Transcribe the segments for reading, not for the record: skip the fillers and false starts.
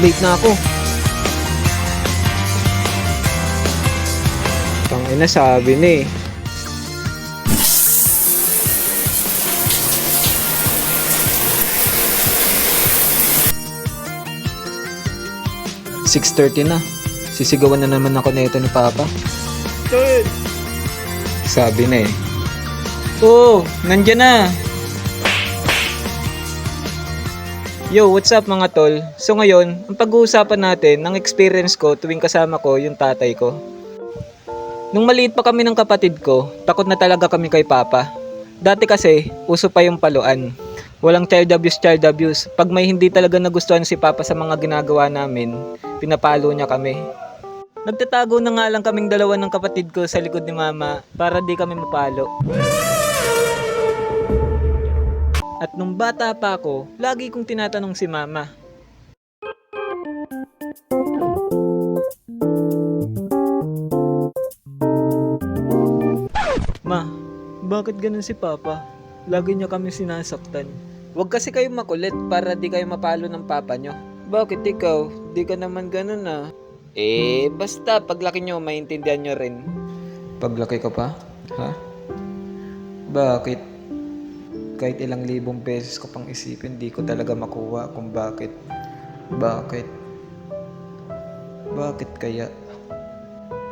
late na ako. Tangina, sabi na eh. "6:30 na. Sisigawan na naman ako na ito ni Papa." Sabi na eh. "Oo, nandyan na." Yo, what's up mga tol? So ngayon, ang pag-uusapan natin ng experience ko tuwing kasama ko yung tatay ko. Nung maliit pa kami ng kapatid ko, takot na talaga kami kay Papa. Dati kasi, uso pa yung paluan. Walang child abuse. Pag may hindi talaga nagustuhan si Papa sa mga ginagawa namin, pinapalo niya kami. Nagtatago na nga lang kaming dalawa ng kapatid ko sa likod ni Mama para di kami mapalo. At nung bata pa ako, lagi kong tinatanong si Mama, "Ma, bakit ganun si Papa? Lagi niya kami sinasaktan." "Huwag kasi kayo makulit para di kayo mapalo ng Papa nyo." "Bakit ikaw? Di ka naman ganun ah." Basta paglaki nyo, maintindihan nyo rin." "Paglaki ko pa? Ha? Bakit? Kahit ilang libong beses ko pang isipin, di ko talaga makuha kung bakit. Bakit? Bakit kaya?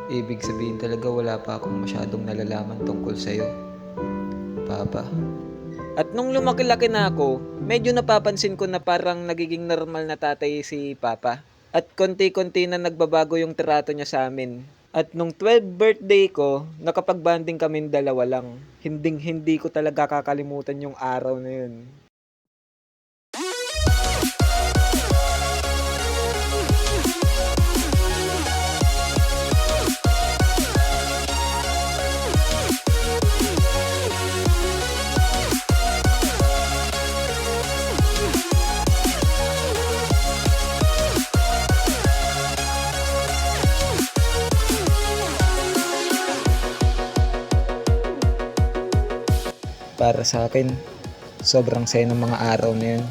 Ibig sabihin talaga wala pa akong masyadong nalalaman tungkol sa'yo, Papa." At nung lumaki-laki na ako, medyo napapansin ko na parang nagiging normal na tatay si Papa. At konti-konti na nagbabago yung trato niya sa amin. At nung 12th birthday ko, nakapag-banding kami dalawa lang. Hindi ko talaga kakalimutan yung araw na yun. Para sa akin, sobrang saya ng mga araw na yun.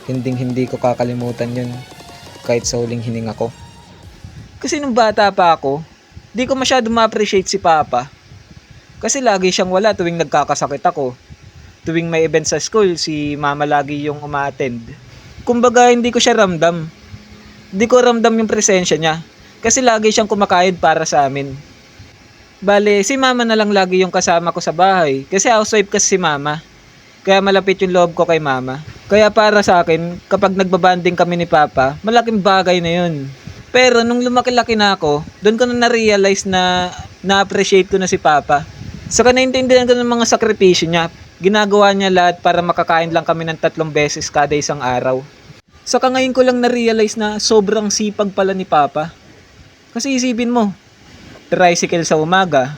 Hindi ko kakalimutan yun kahit sa huling hininga ko. Kasi nung bata pa ako, di ko masyado ma-appreciate si Papa. Kasi lagi siyang wala tuwing nagkakasakit ako. Tuwing may event sa school, si Mama lagi yung uma-attend. Kumbaga, hindi ko siya ramdam. Hindi ko ramdam yung presensya niya. Kasi lagi siyang kumakayod para sa amin. Bale, si Mama na lang lagi yung kasama ko sa bahay. Kasi housewife kasi si Mama. Kaya malapit yung loob ko kay Mama. Kaya para sa akin, kapag nagbabanding kami ni Papa, malaking bagay na yun. Pero nung lumaki-laki na ako, doon ko na na-realize na na-appreciate ko na si Papa. Saka naintindihan ko ng mga sakripisyo niya. Ginagawa niya lahat para makakain lang kami ng 3 beses kada isang araw. Saka ngayon ko lang na-realize na sobrang sipag pala ni Papa. Kasi isipin mo, tricycle sa umaga,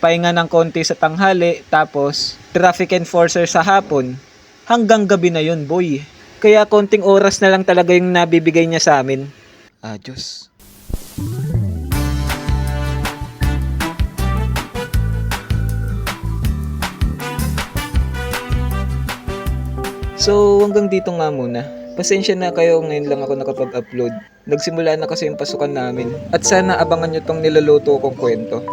pahinga ng konti sa tanghali, tapos traffic enforcer sa hapon, hanggang gabi na yun, boy. Kaya konting oras na lang talaga yung nabibigay niya sa amin. Diyos. So hanggang dito nga muna. Pasensya na kayo, ngayon lang ako nakapag-upload. Nagsimula na kasi yung pasukan namin. At sana abangan nyo tong niluluto kong kwento.